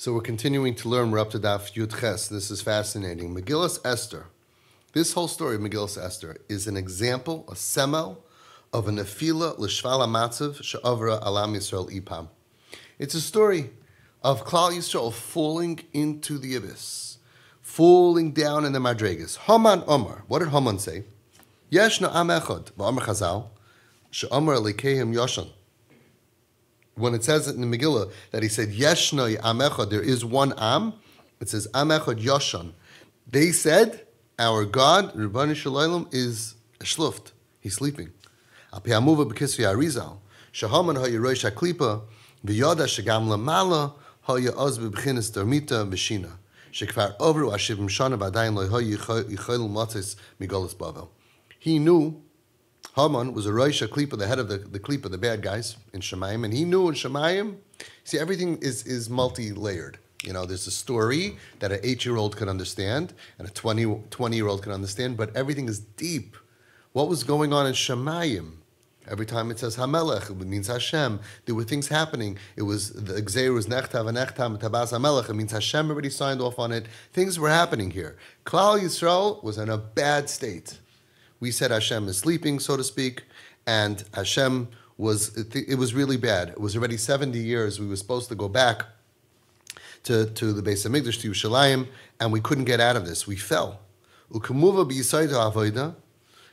So we're continuing to learn. We're up to Daf Yud Ches. This is fascinating. Megillas Esther. This whole story of Megillas Esther is an example, a semel, of a nefila l'shval matzav she'avra alam Yisrael ipam. It's a story of Klal Yisrael falling into the abyss, falling down in the madregas. Haman Omar. What did Haman say? Yeshna am echad v'amar Chazal she'amar lekehem yoshan. When it says it in the Megillah that he said, Yeshnoi Am Echad, there is one Am, it says Am Echad Yoshan. They said, our God, Ribboni Shalom, is a shluft. He's sleeping. Al pi hamuva b'kisri Arizal, shehaman ha'ya roish ha'klipa, v'yoda shegam lamala, ha'ya oz b'b'chinas darmita v'shina, shekvar ovru ashivim shana v'adayin lo'i ha'ya yichayl matzis migolas Bavel. He knew Haman was a Rosh Klipa, the head of the Klipa, the bad guys in Shemayim, and he knew in Shemayim, see, everything is multi-layered. You know, there's a story that an 8-year-old can understand and a 20-year-old can understand, but everything is deep. What was going on in Shemayim? Every time it says Hamelech, it means Hashem. There were things happening. It was, the Gzeir was Nechtav and Nechtam, Tabas Hamelech. It means Hashem already signed off on it. Things were happening here. Klal Yisrael was in a bad state. We said Hashem is sleeping, so to speak, and Hashem it was really bad. It was already 70 years. We were supposed to go back to the Beis HaMikdash, to Yerushalayim, and we couldn't get out of this. We fell. Ukumuva b'yisayda avoida.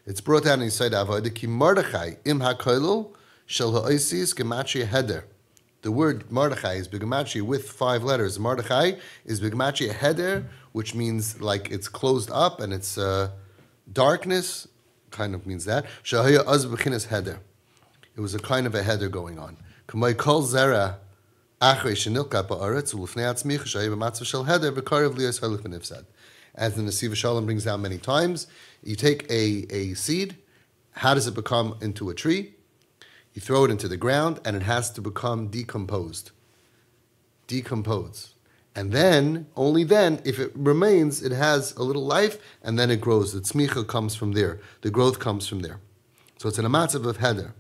It's brought out in Yisayda avoida. Ki Mordechai im hakoilul shel ha'oisis gematria heder. The word Mordechai is Bigamatria with 5 letters. Mordechai is Bigamatria heder, which means like it's closed up and it's darkness. Kind of means that. Shahaya az b'chinas heder. It was a kind of a header going on. Kamay kol zera achrei shenilka ba'aretz ulufnei atzmich shahaya b'matzav shel heder b'karev liyos halif v'nifsad. As the Nesiv Shalom brings down many times, you take a seed. How does it become into a tree? You throw it into the ground, and it has to become decomposed. Decompose. And then, only then, if it remains, it has a little life, and then it grows. The tzmicha comes from there. The growth comes from there. So it's in a matzav of heder.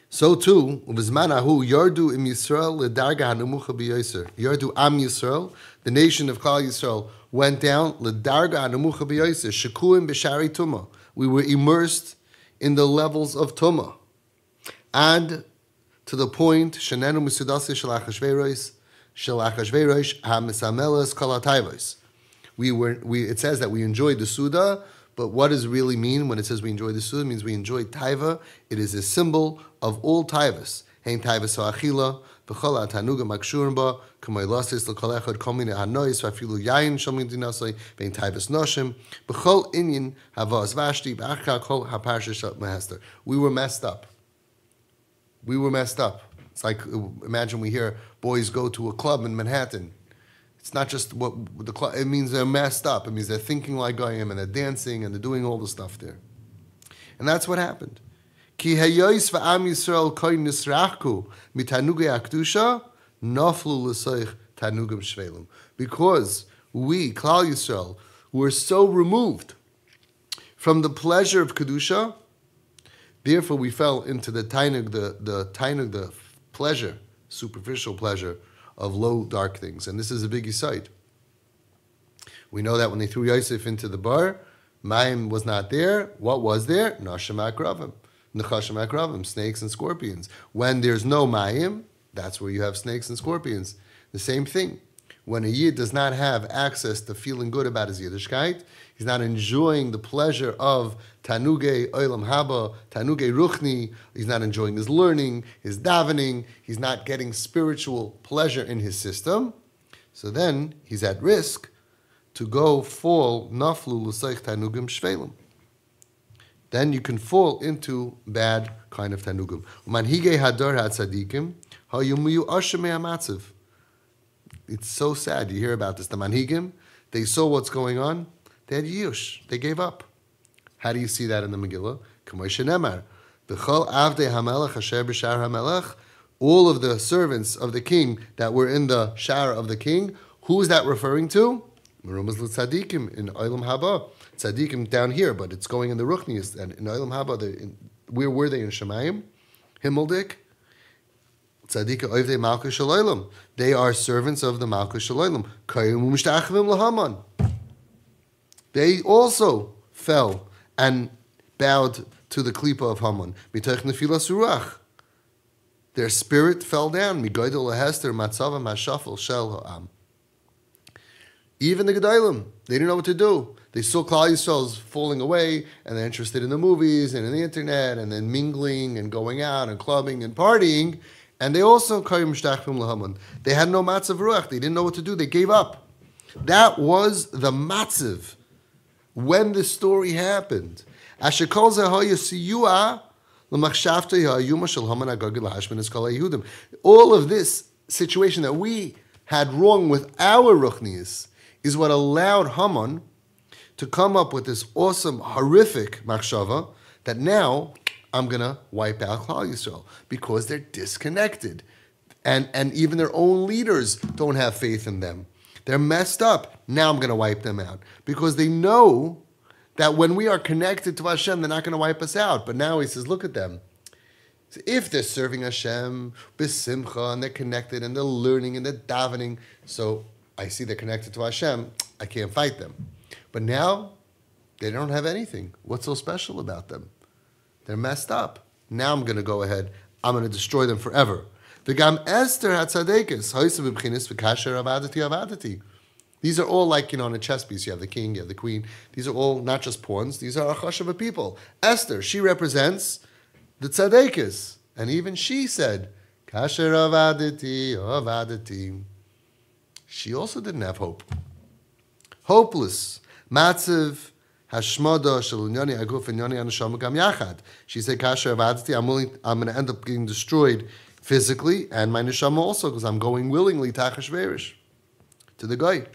So too, uvizmanahu yardu im Yisrael ledarga hanemucha b'yoser. Yardu am Yisrael, the nation of Klal Yisrael, went down ledarga hanemucha b'yoser. Shekuim b'shari tumah. We were immersed in the levels of tumah, and to the point shenenu misudasi shel Achashverosh. It says that we enjoyed the Suda, but what does it really mean when it says we enjoyed the Suda? It means we enjoyed Taiva. It is a symbol of all Taivas. Hein Taivas ha'achila, v'chol ha'tanuga makshurim ba, k'may lasis l'kol echad kol minei ha'nois, v'afilu yayin shal min dinasai, v'ein Taivas noshim, v'chol inyin havas vashti, v'achka kol ha'parsha shal mehester. We were messed up. We were messed up. It's like, imagine we hear boys go to a club in Manhattan. It's not just what the club, it means they're messed up. It means they're thinking like I am, and they're dancing, and they're doing all the stuff there. And that's what happened. Ki hayois v'am Yisrael koi nisrachku mitanugei akdusha naflu l'soich tanugim shvelim. Because we, Klal Yisrael, were so removed from the pleasure of kedusha, therefore we fell into the tainug, the pleasure, superficial pleasure of low, dark things. And this is a big sight. We know that when they threw Yosef into the bar, Mayim was not there. What was there? Nashim akravim, nechashim akravim, snakes and scorpions. When there's no Mayim, that's where you have snakes and scorpions. The same thing. When a Yid does not have access to feeling good about his Yiddishkeit, he's not enjoying the pleasure of Tanugei Olam Haba, Tanugei Ruchni, he's not enjoying his learning, his davening, he's not getting spiritual pleasure in his system, so then he's at risk to go fall Naflu L'Seich Tanugim Shvelim. Then you can fall into bad kind of Tanugim. Manhigei Hadar HaTzadikim, Hayumuyu Ashemei HaMatziv. It's so sad. You hear about this. The Manhigim, they saw what's going on. They had Yush. They gave up. How do you see that in the Megillah? K'moshe Nemar, B'chol avdei hamelech asher b'shar hamelech. All of the servants of the king that were in the shower of the king. Who is that referring to? Merumaz l'tzadikim in Olam Haba. Tzadikim down here, but it's going in the Ruchnius. And in Olam Haba, where were they in Shemayim? Himmeldik. Tzadika oivdei malchus shalolim. They are servants of the malchus shalolim. Kayim u'mishtachvim lahaman. They also fell and bowed to the klipa of Haman. Mitoch nefilas ruach. Their spirit fell down. Migoydel lahester matzavam hashafel shel ha'am. Even the Gedalim, they didn't know what to do. They saw Klal Yisrael's falling away, and they're interested in the movies and in the internet, and then mingling and going out and clubbing and partying. And they also they had no matzav ruach. They didn't know what to do. They gave up. That was the matzav when the story happened. All of this situation that we had wrong with our ruchnius is what allowed Haman to come up with this awesome, horrific machshava that now I'm going to wipe out Klal Yisrael because they're disconnected. And even their own leaders don't have faith in them. They're messed up. Now I'm going to wipe them out because they know that when we are connected to Hashem, they're not going to wipe us out. But now he says, look at them. So if they're serving Hashem, b'simcha, and they're connected, and they're learning, and they're davening, so I see they're connected to Hashem, I can't fight them. But now, they don't have anything. What's so special about them? They're messed up. Now I'm going to go ahead. I'm going to destroy them forever. V'gam Esther hatzadekes, ha'isa b'bchinis v'kasher avadati. These are all like, on a chess piece. You have the king, you have the queen. These are all not just pawns. These are achashava people. Esther, she represents the tzadekes. And even she said, kasher avadati. She also didn't have hope. Hopeless. Matziv hashmada shel unyani aguf unyani anashama gam yachad. She said, kasher avadati, I'm going to end up getting destroyed physically and my neshama also because I'm going willingly tachash verish to the guy.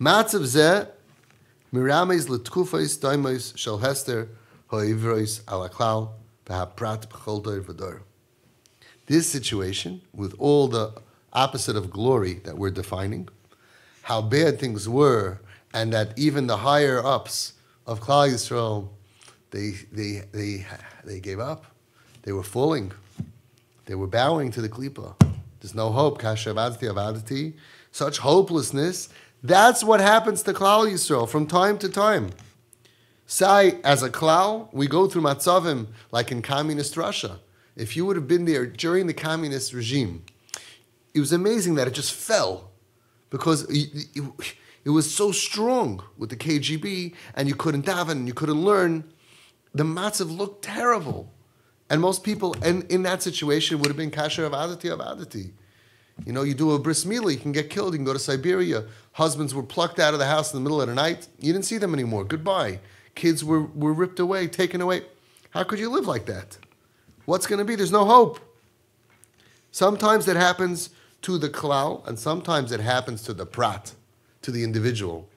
Matzav zeh mirames letkufais daimos shel hester ha'ivrois alaklal v'haprat b'chol dor v'dor. This situation, with all the opposite of glory that we're defining, how bad things were, and that even the higher ups of Klal Yisrael, they gave up. They were falling. They were bowing to the klipa. There's no hope. Kasher avadati. Such hopelessness. That's what happens to Klal Yisrael from time to time. Say, as a Klal, we go through matzavim like in communist Russia. If you would have been there during the communist regime, it was amazing that it just fell because it was so strong with the KGB and you couldn't daven and you couldn't learn. The matzav looked terrible. And most people in that situation would have been kasher avadati. You do a bris milah, you can get killed, you can go to Siberia. Husbands were plucked out of the house in the middle of the night. You didn't see them anymore. Goodbye. Kids were ripped away, taken away. How could you live like that? What's going to be? There's no hope. Sometimes that happens to the klal, and sometimes it happens to the prat, to the individual.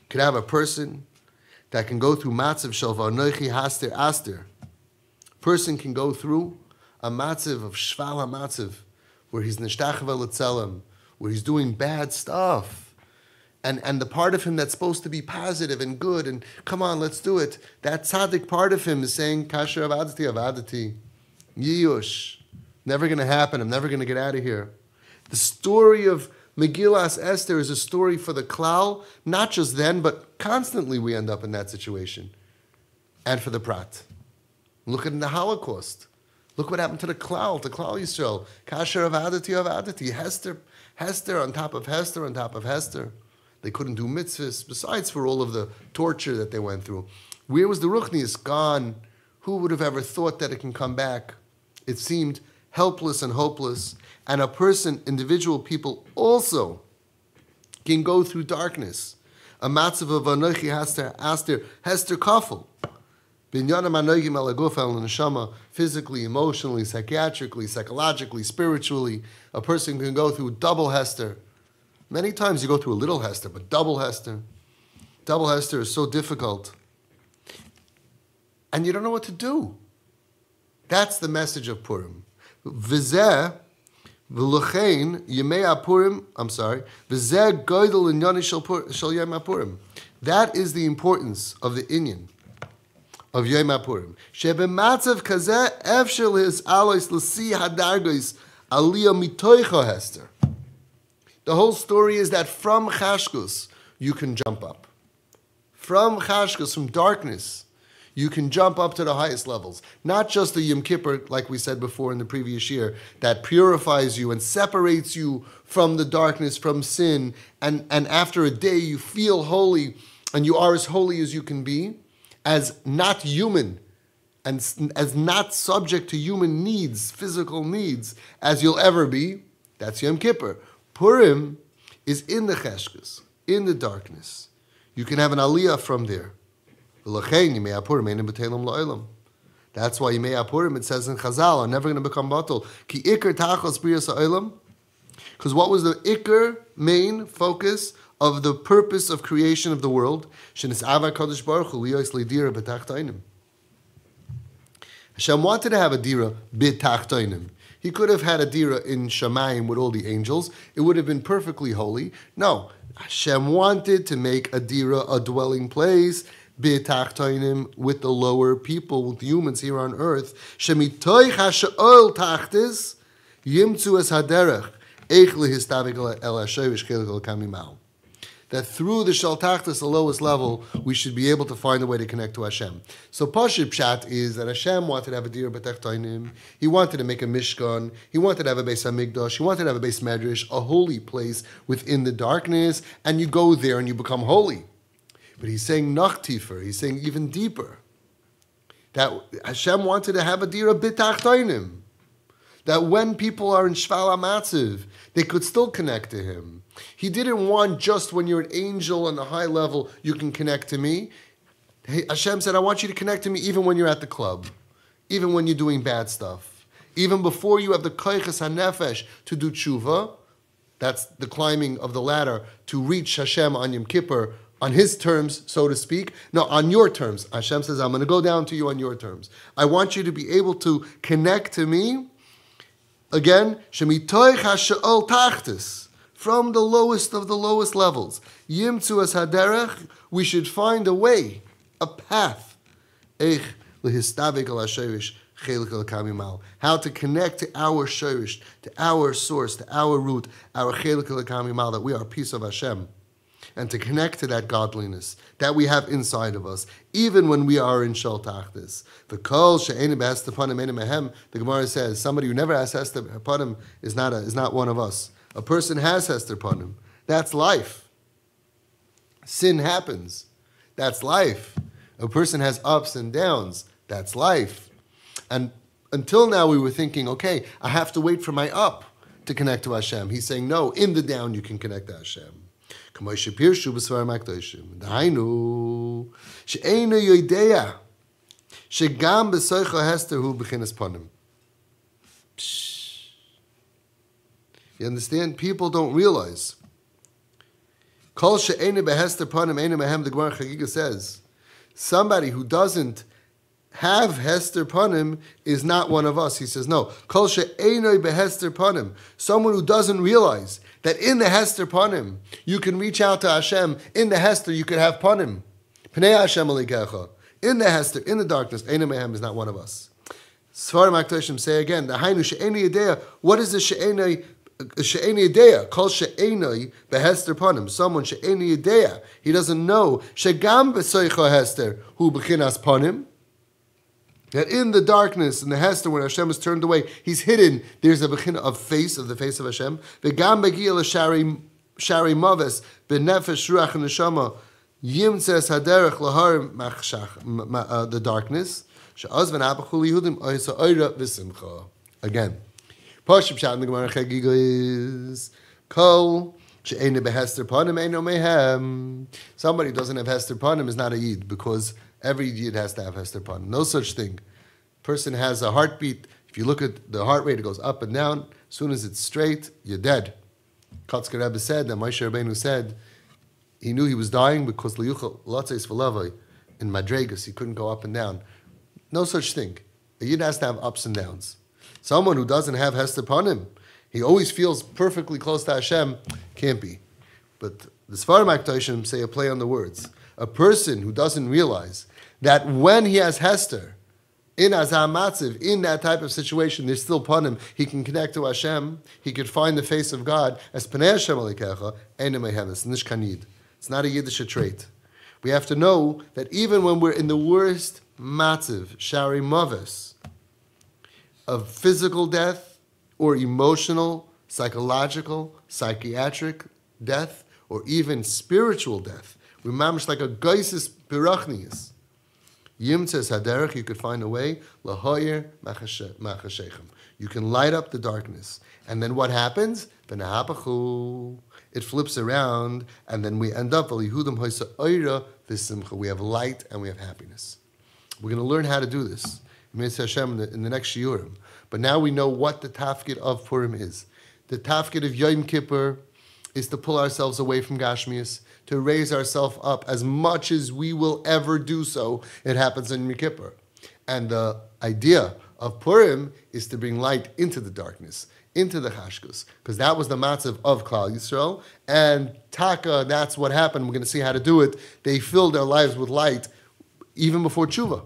You could have a person that can go through matzav shel v'anochi haster aster. Person can go through a matzav of shval ha-matzav, where he's nishtachva l'tzelem, where he's doing bad stuff. And the part of him that's supposed to be positive and good and come on, let's do it, that tzaddik part of him is saying, kasher avadati, yiyush, never going to happen, I'm never going to get out of here. The story of Megillas Esther is a story for the klal, not just then, but constantly we end up in that situation. And for the prat. Look at the Holocaust. Look what happened to the Klal Yisrael. Kasher avadati. Hester on top of Hester on top of Hester. They couldn't do mitzvahs, besides for all of the torture that they went through. Where was the Ruchnius? Gone. Who would have ever thought that it can come back? It seemed helpless and hopeless. And a person, individual people also can go through darkness. A matzav of anochi Hester kafel. Physically, emotionally, psychiatrically, psychologically, spiritually, a person can go through double Hester. Many times you go through a little Hester, but double Hester. Double Hester is so difficult. And you don't know what to do. That's the message of Purim. V'zeh v'lochein yemei HaPurim, v'zeh goydel inyani shel yem HaPurim. That is the importance of the inyan of Yom HaPurim. Shebematzav kazeh efshel his alois l'si hadargos aliyah mitoicha hester. The whole story is that from Chashkus, you can jump up. From Chashkus, from darkness, you can jump up to the highest levels. Not just the Yom Kippur, like we said before in the previous year, that purifies you and separates you from the darkness, from sin, and after a day you feel holy, and you are as holy as you can be, as not human, and as not subject to human needs, physical needs, as you'll ever be. That's Yom Kippur. Purim is in the Cheshkus, in the darkness. You can have an aliyah from there. That's why Yimei HaPurim, it says in Chazal, are never going to become batal. Ki ikar tachos briyas ha'olam. Because what was the ikar, main focus of the purpose of creation of the world? Shenis'ava kadosh baruch hu liyos lidira b'tachtainim. Hashem wanted to have a dira b'tachtainim. He could have had a dira in Shamayim with all the angels. It would have been perfectly holy. No, Hashem wanted to make a dira, a dwelling place, b'tachtainim, with the lower people, with the humans here on earth. Shemitoich ha'sha'ol tachtis yimtzu es haderech eich lehistavik el hashevish chelik el kamimal. That through the Shal Tachtis, the lowest level, we should be able to find a way to connect to Hashem. So Pashut Pshat is that Hashem wanted to have a Dira B'Tachtainim. He wanted to make a Mishkan. He wanted to have a Beis HaMikdash. He wanted to have a Beis Medrash, a holy place within the darkness, and you go there and you become holy. But he's saying noch tiefer. He's saying even deeper. That Hashem wanted to have a Dira B'Tachtainim. That when people are in Shval HaMatziv, they could still connect to Him. He didn't want just when you're an angel on the high level, you can connect to me. Hashem said, I want you to connect to me even when you're at the club, even when you're doing bad stuff, even before you have the koiches hanefesh to do tshuva. That's the climbing of the ladder to reach Hashem on Yom Kippur, on His terms, so to speak. No, on your terms. Hashem says, I'm going to go down to you on your terms. I want you to be able to connect to me. Again, Shemitoich ha'sha'ol tachtis. From the lowest of the lowest levels. Yimtzu es haderech, we should find a way, a path. Eich lehistavik al hashevish chelik el kamimal. How to connect to our sherish, to our source, to our root, our chelik el kamimal, that we are a piece of Hashem. And to connect to that godliness that we have inside of us, even when we are in Shal Tachtis. The kol she'eni behester panim eni mehem, the Gemara says, somebody who never has hester panim is not one of us. A person has hester panim. That's life. Sin happens. That's life. A person has ups and downs. That's life. And until now we were thinking, okay, I have to wait for my up to connect to Hashem. He's saying, no, in the down you can connect to Hashem. Dahainu, she'einu yodeya, shegam b'soicha hester hu b'chinas panim. You understand? People don't realize. Kol she'ene behester panim ene mehem, the Gemara Chagiga says, somebody who doesn't have hester panim is not one of us. He says, no. Kol she'ene behester panim, someone who doesn't realize that in the hester panim, you can reach out to Hashem. In the hester, you can have panim. Pnei Hashem alikecha. In the hester, in the darkness, ene mehem is not one of us. Sfarim HaKadoshim say again, the hainu she'ene yedea, what is the she'ene yedea? Kol she'enoi behester panim. Someone she'eni yedea. He doesn't know. Shegam b'soicha hester hu b'chinas panim. That in the darkness, in the hester, when Hashem is turned away, He's hidden. There's a b'china of face, of the face of Hashem. V'gam b'gia l'shari maves b'nefesh ruach neshama yimtzes haderech l'harim machshach, the darkness. She'az v'nabachul yihudim oysa oyra v'simcha. Again. Pashut Pshat in the Gemara Chagiga is Kol she'ene behester panim eino mehem. Somebody who doesn't have hester panim is not a yid, because every yid has to have hester panim. No such thing. Person has a heartbeat. If you look at the heart rate, it goes up and down. As soon as it's straight, you're dead. Kotzker Rebbe said, that Moshe Rabbeinu said, he knew he was dying because liyuchel latzeis v'lavai in Madregas, he couldn't go up and down. No such thing. A yid has to have ups and downs. Someone who doesn't have hester panim, he always feels perfectly close to Hashem, can't be. But the Sfarim HaKadoshim say a play on the words. A person who doesn't realize that when he has Hester, in Azam Matziv, in that type of situation, there's still Panim. He can connect to Hashem. He could find the face of God as Panei Hashem Alikecha, Eine Mehemes, Nish Kanid. It's not a Yiddish trait. We have to know that even when we're in the worst Matziv, Shari Mavis, of physical death or emotional, psychological, psychiatric death, or even spiritual death, we're mamish like a geisis pirachnius. Yimtzes haderech, you could find a way, lahoyer machashechem. You can light up the darkness. And then what happens? It flips around, and then we end up, we have light and we have happiness. We're going to learn how to do this in the next Shiurim. But now we know what the tafkid of Purim is. The tafkid of Yom Kippur is to pull ourselves away from Gashmias, to raise ourselves up as much as we will ever do so. It happens in Yom Kippur. And the idea of Purim is to bring light into the darkness, into the Chashkus, because that was the matzav of Klal Yisrael. And Taka, that's what happened. We're going to see how to do it. They filled their lives with light even before Tshuva.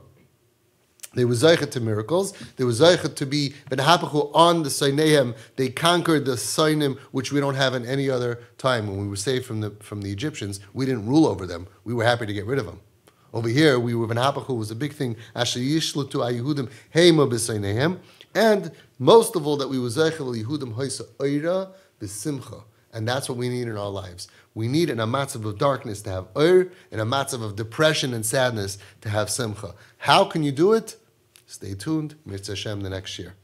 They were zeichet to miracles. They were zeichet to be benhapachu on the Sainehem. They conquered the Sainim, which we don't have in any other time. When we were saved from the Egyptians, we didn't rule over them. We were happy to get rid of them. Over here, we were benhapachu was a big thing. Asher yishlutu aYehudim heima b'Sainehem, and most of all that we were zeichet Yehudim hoisa oira b'simcha. And that's what we need in our lives. We need in a matzav of darkness to have oir, in a matzav of depression and sadness to have simcha. How can you do it? Stay tuned. Mirza Hashem the next year.